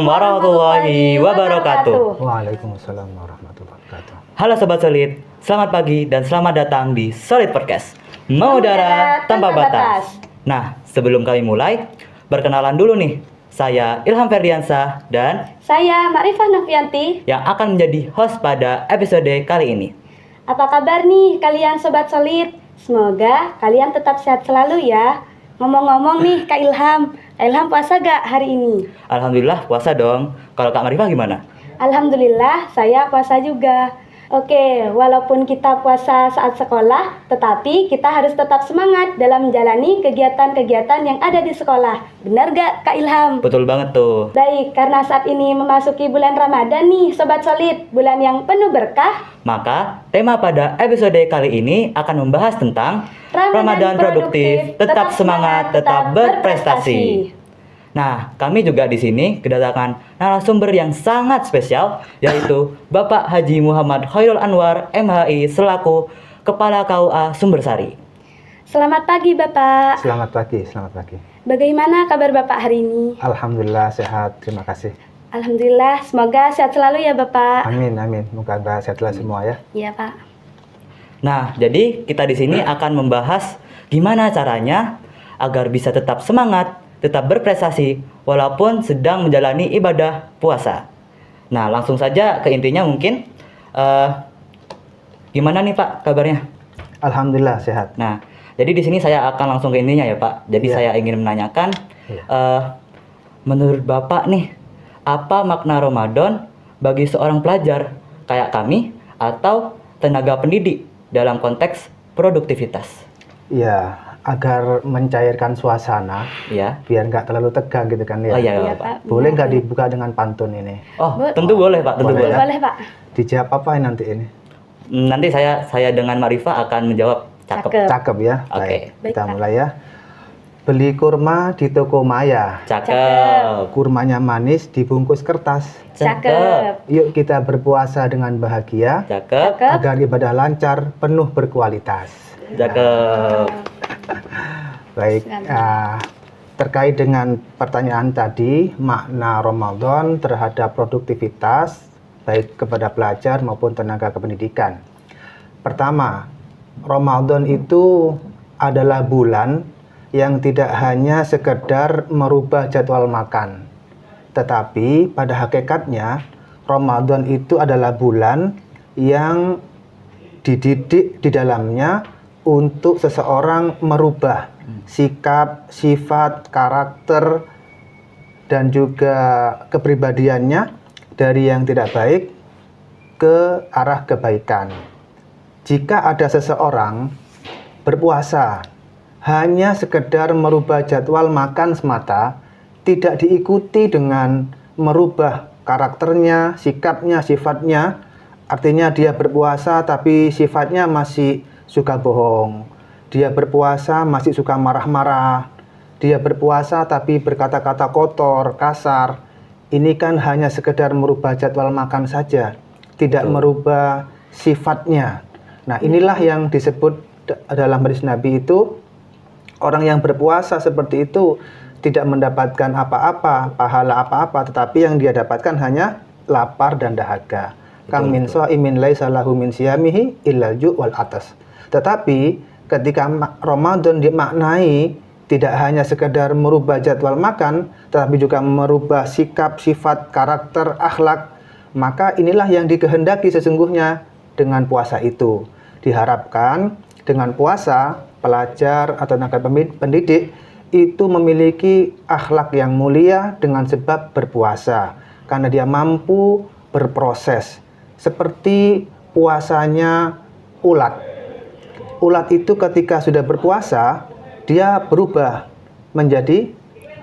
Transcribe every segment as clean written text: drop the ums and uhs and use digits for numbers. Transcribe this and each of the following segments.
warahmatullahi wabarakatuh. Waalaikumsalam warahmatullahi wabarakatuh. Halo Sobat Solid, selamat pagi dan selamat datang di Solid Podcast, mengudara tanpa batas. Nah, sebelum kami mulai, perkenalan dulu nih. Saya Ilham Ferdiansah dan saya Ma'rifah Novianti yang akan menjadi host pada episode kali ini. Apa kabar nih kalian Sobat Solid? Semoga kalian tetap sehat selalu ya. Ngomong-ngomong nih Kak Ilham puasa gak hari ini? Alhamdulillah puasa dong. Kalau Kak Marifah gimana? Alhamdulillah saya puasa juga. Oke, walaupun kita puasa saat sekolah, tetapi kita harus tetap semangat dalam menjalani kegiatan-kegiatan yang ada di sekolah. Benar gak Kak Ilham? Betul banget tuh. Baik, karena saat ini memasuki bulan Ramadan nih Sobat Solid, bulan yang penuh berkah. Maka tema pada episode kali ini akan membahas tentang Ramadan produktif, tetap semangat, tetap berprestasi. Nah, kami juga di sini kedatangan narasumber yang sangat spesial, yaitu Bapak Haji Muhammad Khairul Anwar, MHI, selaku Kepala KUA Sumbersari. Selamat pagi Bapak. Selamat pagi. Bagaimana kabar Bapak hari ini? Alhamdulillah sehat, terima kasih. Alhamdulillah, semoga sehat selalu ya Bapak. Amin. Moga sehatlah semua ya. Iya Pak. Nah, jadi kita di sini akan membahas gimana caranya agar bisa tetap semangat, tetap berprestasi walaupun sedang menjalani ibadah puasa. Nah, langsung saja ke intinya mungkin. Gimana nih Pak kabarnya? Alhamdulillah sehat. Nah, jadi di sini saya akan langsung ke intinya ya Pak. Jadi saya ingin menanyakan, menurut Bapak nih, apa makna Ramadan bagi seorang pelajar kayak kami atau tenaga pendidik dalam konteks produktivitas? Ya, agar mencairkan suasana, Ya. biar nggak terlalu tegang gitu kan ya. Oh iya, Iya, Pak. Pak. Boleh nggak dibuka dengan pantun ini? Oh, tentu boleh Pak, tentu Boleh, boleh. ya? Boleh Pak. Dijawab apa nanti ini? Nanti saya dengan Marifah akan menjawab cakep. Cakep. Cakep ya. Oke. Baik, Kita Pak. mulai ya. Beli kurma di toko Maya. Cakep. Kurmanya manis dibungkus kertas. Cakep. Yuk kita berpuasa dengan bahagia. Cakep. Cakep. Agar ibadah lancar, penuh berkualitas. Cakep. Baik, terkait dengan pertanyaan tadi, makna Ramadan terhadap produktivitas, baik kepada pelajar maupun tenaga kependidikan. Pertama, Ramadan itu adalah bulan yang tidak hanya sekedar merubah jadwal makan, tetapi pada hakikatnya Ramadan itu adalah bulan yang dididik di dalamnya untuk seseorang merubah sikap, sifat, karakter, dan juga kepribadiannya dari yang tidak baik ke arah kebaikan. Jika ada seseorang berpuasa hanya sekedar merubah jadwal makan semata, tidak diikuti dengan merubah karakternya, sikapnya, sifatnya, artinya dia berpuasa tapi sifatnya masih suka bohong, dia berpuasa masih suka marah-marah, dia berpuasa tapi berkata-kata kotor, kasar. Ini kan hanya sekedar merubah jadwal makan saja, tidak merubah sifatnya. Nah, inilah yang disebut dalam hadis Nabi itu, orang yang berpuasa seperti itu tidak mendapatkan apa-apa, pahala apa-apa, tetapi yang dia dapatkan hanya lapar dan dahaga. Kam min shaimin laisa lahu min siyamihi illal ju' wal atas. Tetapi ketika Ramadan dimaknai tidak hanya sekedar merubah jadwal makan, tetapi juga merubah sikap, sifat, karakter, akhlak, maka inilah yang dikehendaki sesungguhnya dengan puasa itu. Diharapkan dengan puasa, pelajar atau tenaga pendidik itu memiliki akhlak yang mulia dengan sebab berpuasa, karena dia mampu berproses. Seperti puasanya ulat. Ulat itu ketika sudah berpuasa, dia berubah menjadi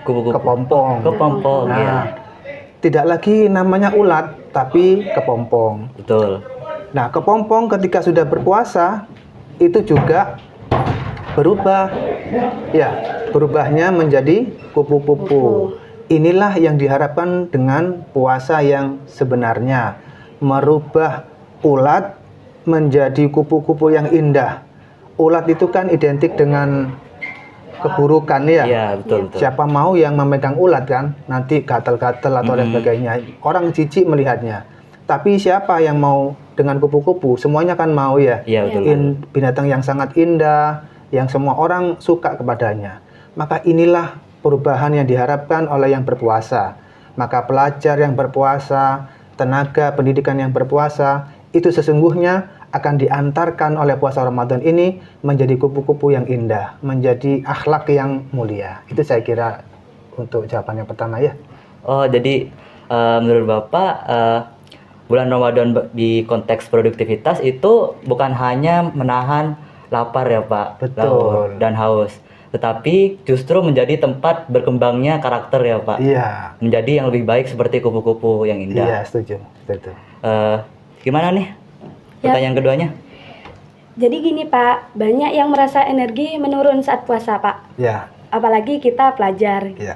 kepompong. Kepompong, Nah, ya. tidak lagi namanya ulat, tapi kepompong. Betul. Nah, kepompong ketika sudah berpuasa, itu juga berubah. Ya, berubahnya menjadi kupu-kupu. Inilah yang diharapkan dengan puasa yang sebenarnya. Merubah ulat menjadi kupu-kupu yang indah. Ulat itu kan identik dengan keburukan ya. Iya, betul, betul. Siapa mau yang memegang ulat kan, nanti gatal-gatal atau lain sebagainya. Orang jijik melihatnya. Tapi siapa yang mau dengan kupu-kupu? Semuanya kan mau ya. Iya, betul. Binatang yang sangat indah, yang semua orang suka kepadanya. Maka inilah perubahan yang diharapkan oleh yang berpuasa. Maka pelajar yang berpuasa, tenaga pendidikan yang berpuasa, itu sesungguhnya akan diantarkan oleh puasa Ramadan ini menjadi kupu-kupu yang indah, menjadi akhlak yang mulia. Itu saya kira untuk jawaban yang pertama ya. Oh, jadi menurut Bapak bulan Ramadan di konteks produktivitas itu bukan hanya menahan lapar ya Pak, Betul. dan haus, tetapi justru menjadi tempat berkembangnya karakter ya Pak. Iya. Menjadi yang lebih baik seperti kupu-kupu yang indah. Iya, setuju. Betul. Gimana nih? Pertanyaan keduanya? Jadi gini Pak, banyak yang merasa energi menurun saat puasa Pak. Ya. Apalagi kita pelajar. Ya.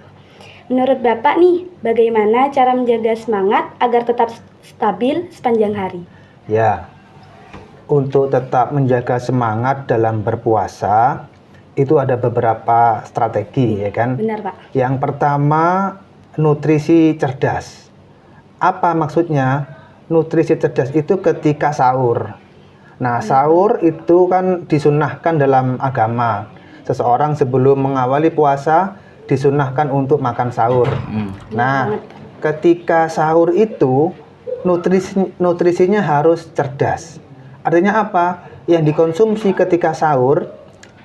Menurut Bapak nih, bagaimana cara menjaga semangat agar tetap stabil sepanjang hari? Ya. Untuk tetap menjaga semangat dalam berpuasa, itu ada beberapa strategi ya kan? Benar Pak. Yang pertama, nutrisi cerdas. Apa maksudnya? Nutrisi cerdas itu ketika sahur. Nah, sahur itu kan disunahkan dalam agama. Seseorang sebelum mengawali puasa disunahkan untuk makan sahur. Nah, ketika sahur itu nutrisinya harus cerdas. Artinya apa? Yang dikonsumsi ketika sahur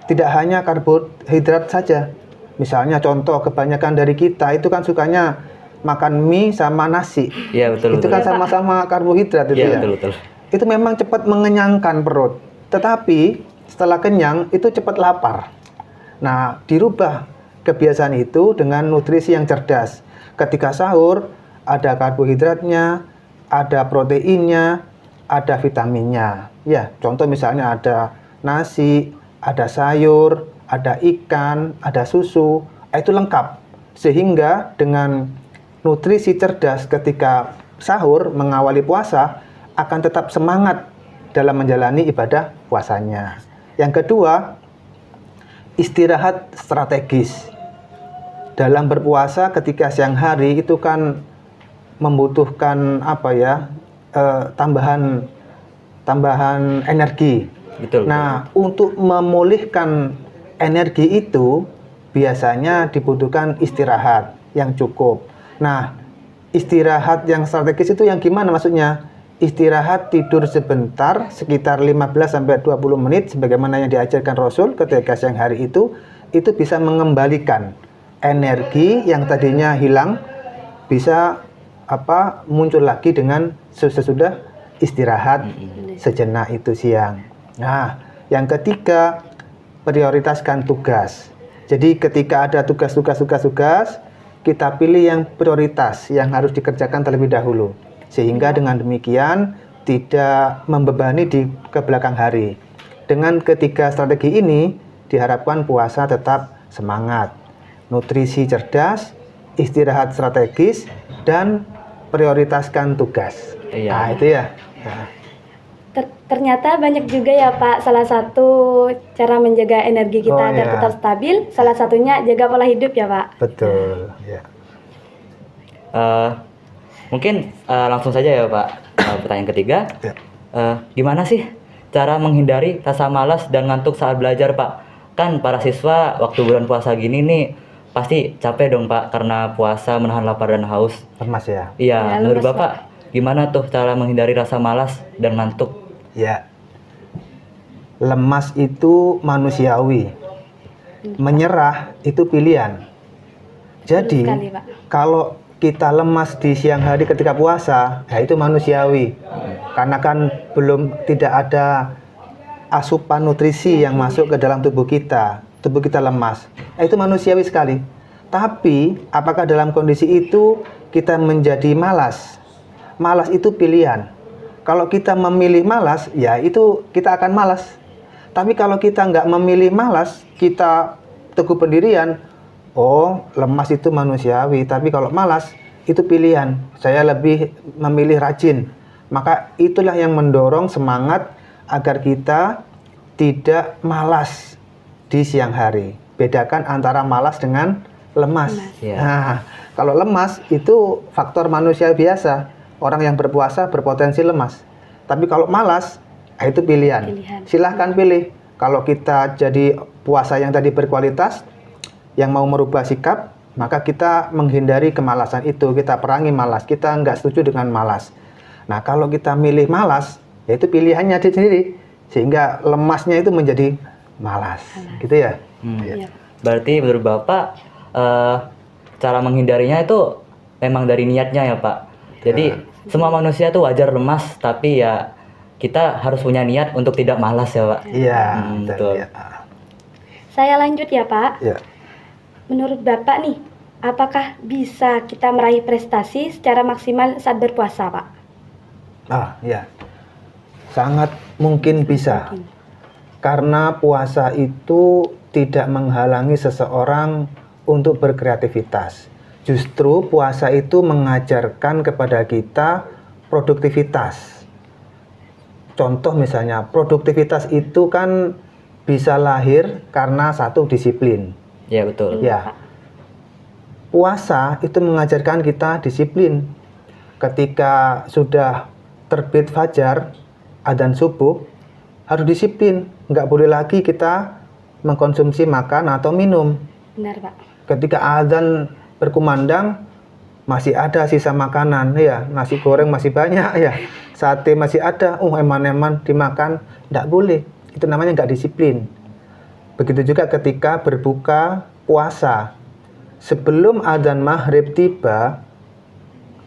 tidak hanya karbohidrat saja. Misalnya contoh kebanyakan dari kita itu kan sukanya makan mie sama nasi. Iya, betul. Itu kan sama-sama karbohidrat itu ya. Betul. Itu memang cepat mengenyangkan perut. Tetapi setelah kenyang itu cepat lapar. Nah, dirubah kebiasaan itu dengan nutrisi yang cerdas. Ketika sahur ada karbohidratnya, ada proteinnya, ada vitaminnya. Ya, contoh misalnya ada nasi, ada sayur, ada ikan, ada susu. Itu lengkap. Sehingga dengan nutrisi cerdas ketika sahur mengawali puasa akan tetap semangat dalam menjalani ibadah puasanya. Yang kedua, istirahat strategis. Dalam berpuasa ketika siang hari itu kan membutuhkan tambahan energi. Betul. Nah, untuk memulihkan energi itu biasanya dibutuhkan istirahat yang cukup. Nah, istirahat yang strategis itu yang gimana maksudnya? Istirahat tidur sebentar sekitar 15-20 menit sebagaimana yang diajarkan Rasul ketika siang hari itu bisa mengembalikan energi yang tadinya hilang bisa muncul lagi dengan sesudah istirahat sejenak itu siang. Nah, yang ketiga, prioritaskan tugas. Jadi ketika ada tugas, kita pilih yang prioritas, yang harus dikerjakan terlebih dahulu. Sehingga dengan demikian tidak membebani ke belakang hari. Dengan ketiga strategi ini, diharapkan puasa tetap semangat. Nutrisi cerdas, istirahat strategis, dan prioritaskan tugas. Iya. Nah, itu ya. Nah. Ternyata banyak juga ya Pak, salah satu cara menjaga energi kita agar tetap stabil, salah satunya jaga pola hidup ya Pak. Betul, ya. Mungkin langsung saja ya Pak, pertanyaan ketiga. Ya. Gimana sih cara menghindari rasa malas dan ngantuk saat belajar Pak? Kan para siswa waktu bulan puasa gini nih pasti capek dong Pak karena puasa menahan lapar dan haus. Lemas ya? Iya, menurut Bapak gimana tuh cara menghindari rasa malas dan ngantuk? Ya, lemas itu manusiawi, menyerah itu pilihan. Jadi, kalau kita lemas di siang hari ketika puasa, ya itu manusiawi. Karena kan tidak ada asupan nutrisi yang masuk ke dalam tubuh kita lemas. Itu manusiawi sekali. Tapi, apakah dalam kondisi itu kita menjadi malas? Malas itu pilihan. Kalau kita memilih malas, ya itu kita akan malas. Tapi kalau kita nggak memilih malas, kita teguh pendirian, lemas itu manusiawi. Tapi kalau malas, itu pilihan. Saya lebih memilih rajin. Maka itulah yang mendorong semangat agar kita tidak malas di siang hari. bedakan antara malas dengan lemas. Iya. Nah, kalau lemas itu faktor manusia biasa. Orang yang berpuasa berpotensi lemas. Tapi kalau malas, itu pilihan. Silahkan pilih. Kalau kita jadi puasa yang tadi berkualitas, yang mau merubah sikap, maka kita menghindari kemalasan itu. Kita perangi malas. Kita nggak setuju dengan malas. Nah, kalau kita milih malas, yaitu pilihannya sendiri. Sehingga lemasnya itu menjadi malas. Gitu ya? Iya. Berarti menurut Bapak cara menghindarinya itu memang dari niatnya ya Pak. Jadi semua manusia tuh wajar lemas, tapi ya kita harus punya niat untuk tidak malas ya Pak. Iya. Betul. Ya. Saya lanjut ya Pak. Ya. Menurut Bapak nih, apakah bisa kita meraih prestasi secara maksimal saat berpuasa Pak? Ya. Sangat mungkin bisa. Karena puasa itu tidak menghalangi seseorang untuk berkreativitas. Justru puasa itu mengajarkan kepada kita produktivitas. Contoh misalnya, produktivitas itu kan bisa lahir karena satu disiplin. Ya betul. Ya. Puasa itu mengajarkan kita disiplin. Ketika sudah terbit fajar, adzan subuh, harus disiplin. Nggak boleh lagi kita mengkonsumsi makan atau minum. Benar Pak. Ketika adzan berkumandang, masih ada sisa makanan, ya, nasi goreng masih banyak, ya, sate masih ada, eman-eman dimakan, nggak boleh. Itu namanya nggak disiplin. Begitu juga ketika berbuka puasa, sebelum adzan maghrib tiba,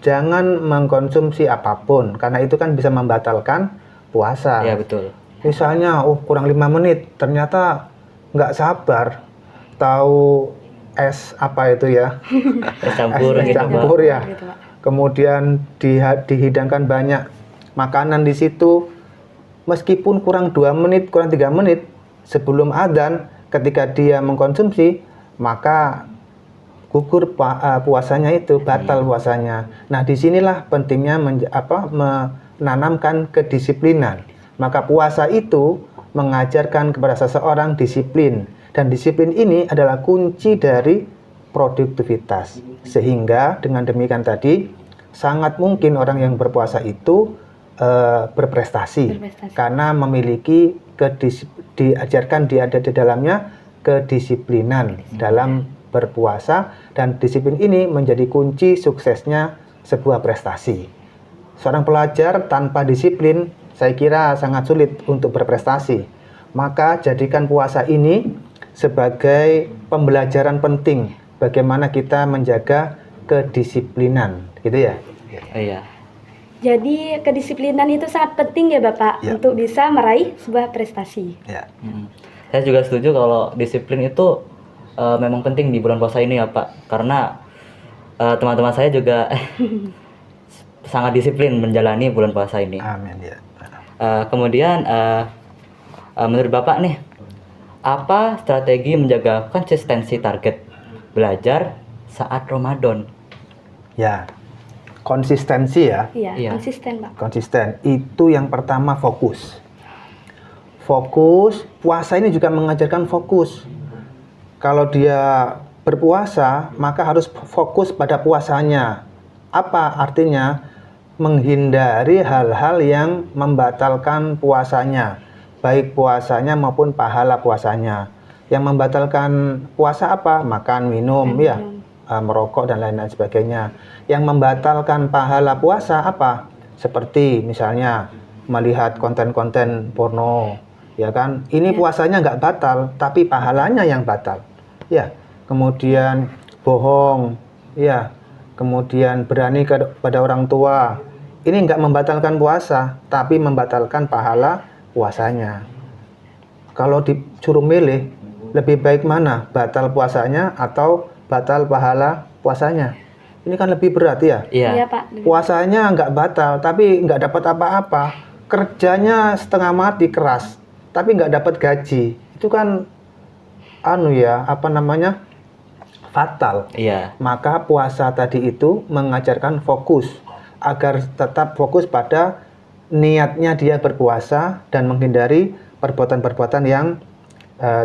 jangan mengkonsumsi apapun, karena itu kan bisa membatalkan puasa. Ya betul. Misalnya, kurang 5 menit, ternyata nggak sabar, tahu es apa itu ya? Es campur Es gitu campur Pak. ya. Kemudian dihidangkan banyak makanan di situ, meskipun kurang 2 menit, kurang 3 menit sebelum adzan, ketika dia mengkonsumsi, maka gugur puasanya itu, batal puasanya. Nah, disinilah pentingnya menanamkan kedisiplinan. Maka puasa itu mengajarkan kepada seseorang disiplin. Dan disiplin ini adalah kunci dari produktivitas. Sehingga dengan demikian tadi, sangat mungkin orang yang berpuasa itu berprestasi. Karena memiliki diajarkan ada di dalamnya kedisiplinan dalam berpuasa. Dan disiplin ini menjadi kunci suksesnya sebuah prestasi. Seorang pelajar tanpa disiplin, saya kira sangat sulit untuk berprestasi. Maka jadikan puasa ini sebagai pembelajaran penting bagaimana kita menjaga kedisiplinan, gitu ya. Iya. Jadi kedisiplinan itu sangat penting ya Bapak untuk bisa meraih sebuah prestasi. Ya. Saya juga setuju kalau disiplin itu memang penting di bulan puasa ini ya Pak, karena teman-teman saya juga sangat disiplin menjalani bulan puasa ini. Amin ya. Kemudian menurut Bapak nih, apa strategi menjaga konsistensi target belajar saat Ramadan? Ya, konsistensi ya. Iya, konsisten Pak. Konsisten. Itu yang pertama, fokus. Fokus, puasa ini juga mengajarkan fokus. Kalau dia berpuasa, maka harus fokus pada puasanya. Apa artinya? Menghindari hal-hal yang membatalkan puasanya, baik puasanya maupun pahala puasanya. Yang membatalkan puasa apa? Makan, minum, merokok dan lain-lain sebagainya. Yang membatalkan pahala puasa apa? Seperti misalnya melihat konten-konten porno, ya kan? Ini puasanya nggak batal, tapi pahalanya yang batal. Ya, kemudian bohong, ya, kemudian berani kepada orang tua. Ini nggak membatalkan puasa, tapi membatalkan pahala puasanya. Kalau disuruh milih, lebih baik mana? Batal puasanya atau batal pahala puasanya? Ini kan lebih berat ya. Iya. Pak. Puasanya nggak batal, tapi nggak dapat apa-apa. Kerjanya setengah mati keras, tapi nggak dapat gaji. Itu kan fatal. Iya. Maka puasa tadi itu mengajarkan fokus, agar tetap fokus pada niatnya dia berpuasa dan menghindari perbuatan-perbuatan yang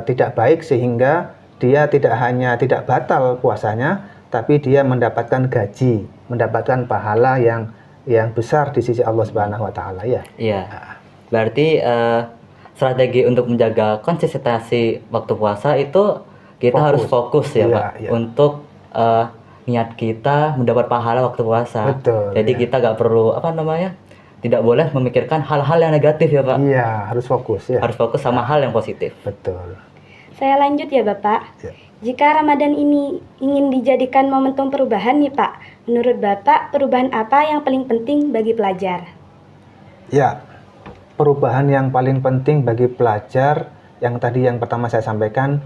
tidak baik, sehingga dia tidak hanya tidak batal puasanya, tapi dia mendapatkan gaji, mendapatkan pahala yang besar di sisi Allah Subhanahu wa taala ya. Iya. Berarti strategi untuk menjaga konsistensi waktu puasa itu kita harus fokus ya, Iya, Pak, iya. untuk niat kita mendapat pahala waktu puasa. Betul, Jadi iya. kita nggak perlu tidak boleh memikirkan hal-hal yang negatif ya, Pak. Iya, harus fokus ya. Harus fokus sama hal yang positif. Betul. Saya lanjut ya Bapak. Ya. Jika Ramadan ini ingin dijadikan momentum perubahan nih Pak, menurut Bapak perubahan apa yang paling penting bagi pelajar? Ya, perubahan yang paling penting bagi pelajar yang tadi yang pertama saya sampaikan,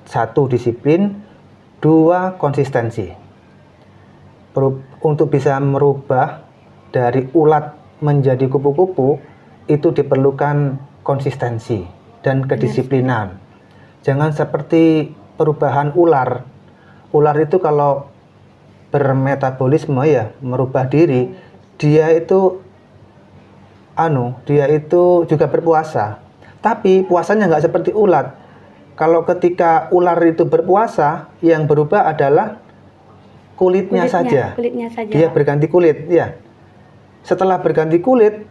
1 disiplin, 2 konsistensi. Untuk bisa merubah dari ulat menjadi kupu-kupu itu diperlukan konsistensi dan kedisiplinan. Jangan seperti perubahan ular. Ular itu kalau bermetabolisme ya, merubah diri, dia itu juga berpuasa. Tapi puasanya nggak seperti ulat. Kalau ketika ular itu berpuasa, yang berubah adalah kulitnya saja. Kulitnya saja. Dia berganti kulit, ya. Setelah berganti kulit,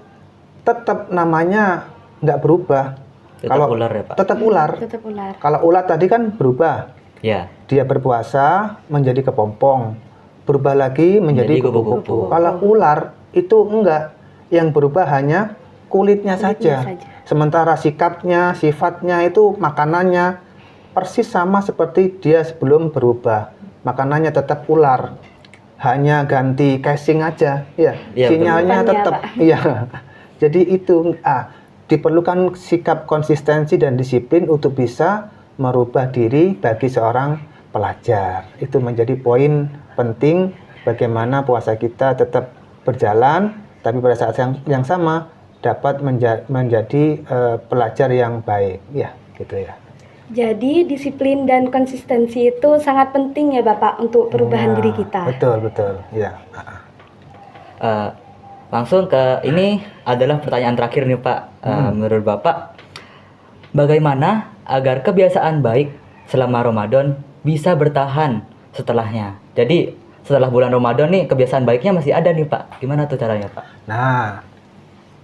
tetap namanya nggak berubah. Tetap ular ya, Pak? Tetap ular. Tetap ular. Kalau ulat tadi kan berubah. Ya. Dia berpuasa menjadi kepompong, berubah lagi menjadi kupu-kupu. kupu-kupu. Kalau ular itu enggak, yang berubah hanya kulitnya saja. Sementara sikapnya, sifatnya itu makanannya persis sama seperti dia sebelum berubah. Makanannya tetap ular, hanya ganti casing aja, ya. Iya, Sinyalnya betul. tetap, iya. Jadi itu diperlukan sikap konsistensi dan disiplin untuk bisa merubah diri bagi seorang pelajar. Itu menjadi poin penting bagaimana puasa kita tetap berjalan, tapi pada saat yang sama dapat menjadi pelajar yang baik, ya, gitu ya. Jadi disiplin dan konsistensi itu sangat penting ya Bapak untuk perubahan diri kita. Betul, ya. Langsung ke ini adalah pertanyaan terakhir nih Pak. Menurut Bapak, bagaimana agar kebiasaan baik selama Ramadan bisa bertahan setelahnya? Jadi setelah bulan Ramadan nih kebiasaan baiknya masih ada nih Pak. Gimana tuh caranya Pak? Nah,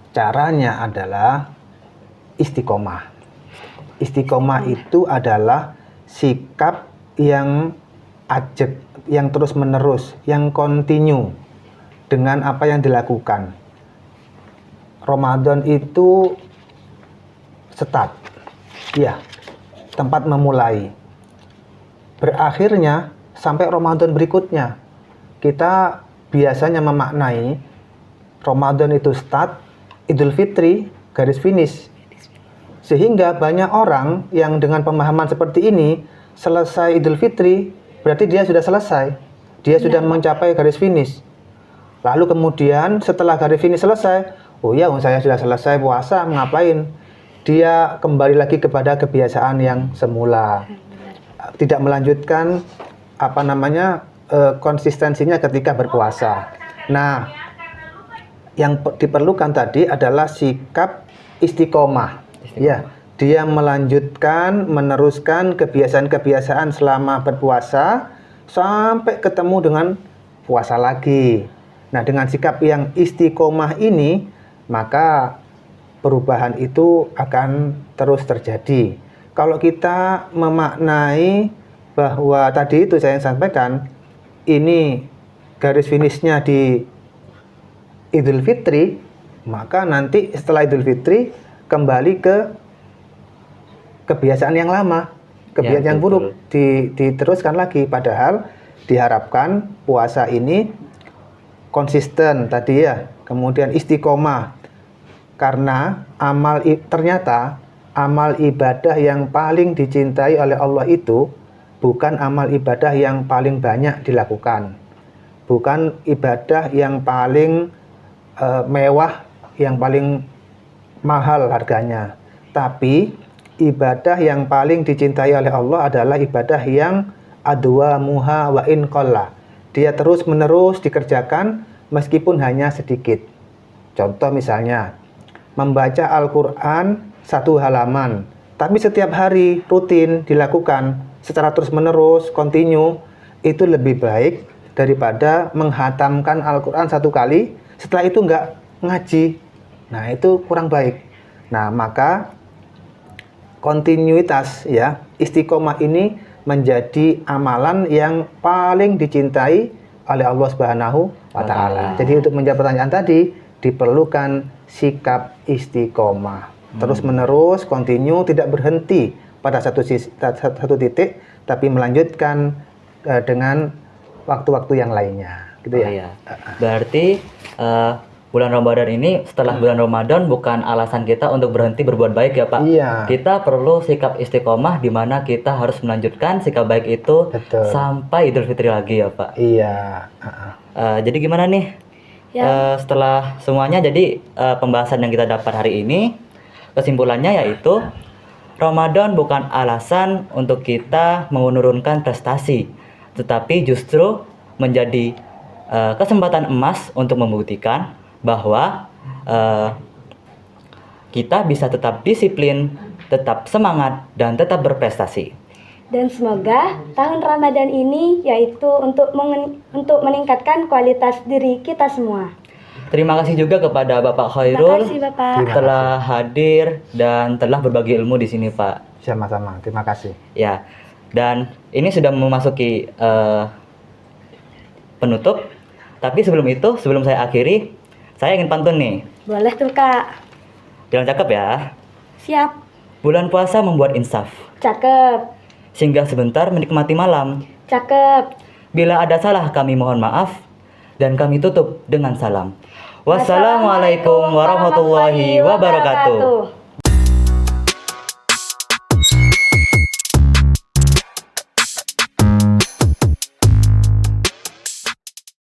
caranya adalah istiqomah. Istiqomah itu adalah sikap yang ajak, yang terus-menerus, yang kontinu dengan apa yang dilakukan. Ramadan itu start, ya, tempat memulai. Berakhirnya sampai Ramadan berikutnya. Kita biasanya memaknai Ramadan itu start, Idul Fitri garis finish. Sehingga banyak orang yang dengan pemahaman seperti ini, selesai Idul Fitri berarti dia sudah selesai. Dia sudah mencapai garis finish. Lalu kemudian setelah garis finish selesai, oh ya, saya sudah selesai puasa, ngapain? Dia kembali lagi kepada kebiasaan yang semula. Tidak melanjutkan konsistensinya ketika berpuasa. Nah, yang diperlukan tadi adalah sikap istiqomah. Ya, dia melanjutkan, meneruskan kebiasaan-kebiasaan selama berpuasa sampai ketemu dengan puasa lagi. Nah, dengan sikap yang istiqomah ini, maka perubahan itu akan terus terjadi. Kalau kita memaknai bahwa tadi itu saya sampaikan, ini garis finishnya di Idul Fitri, maka nanti setelah Idul Fitri kembali ke kebiasaan yang lama, kebiasaan yang buruk, diteruskan lagi. Padahal diharapkan puasa ini konsisten tadi ya, kemudian istiqomah, karena ternyata amal ibadah yang paling dicintai oleh Allah itu bukan amal ibadah yang paling banyak dilakukan, bukan ibadah yang paling mewah, yang paling mahal harganya, tapi ibadah yang paling dicintai oleh Allah adalah ibadah yang adwamuha wa in qalla. Dia terus menerus dikerjakan meskipun hanya sedikit. Contoh misalnya membaca Al-Quran 1 halaman, tapi setiap hari rutin dilakukan secara terus-menerus, continue, itu lebih baik daripada menghatamkan Al-Quran 1 kali, setelah itu nggak ngaji. Nah, itu kurang baik. Nah, maka kontinuitas ya, istiqomah ini menjadi amalan yang paling dicintai oleh Allah Subhanahu wa Ta'ala. Jadi untuk menjawab pertanyaan tadi, diperlukan sikap istiqomah. Terus menerus, continue, tidak berhenti pada satu titik, tapi melanjutkan dengan waktu-waktu yang lainnya. Gitu ya. Iya. Berarti bulan Ramadan ini, setelah bulan Ramadan bukan alasan kita untuk berhenti berbuat baik ya Pak. Iya. Kita perlu sikap istiqomah di mana kita harus melanjutkan sikap baik itu Betul. sampai Idul Fitri lagi ya Pak. Iya. Jadi gimana nih? Ya. Setelah semuanya, jadi pembahasan yang kita dapat hari ini, kesimpulannya yaitu Ramadan bukan alasan untuk kita menurunkan prestasi, tetapi justru menjadi kesempatan emas untuk membuktikan bahwa kita bisa tetap disiplin, tetap semangat, dan tetap berprestasi. Dan semoga tahun Ramadan ini yaitu untuk meningkatkan kualitas diri kita semua. Terima kasih juga kepada Bapak Terima Khairul kasih Bapak. telah hadir dan telah berbagi ilmu di sini Pak. Sama-sama. Terima kasih. Ya, dan ini sudah memasuki penutup. Tapi sebelum saya akhiri, saya ingin pantun nih. Boleh tuh Kak. Jangan cakep ya. Siap. Bulan puasa membuat insaf, Cakep. singgah sebentar menikmati malam. Cakep. Bila ada salah kami mohon maaf, dan kami tutup dengan salam. Wassalamualaikum warahmatullahi wabarakatuh.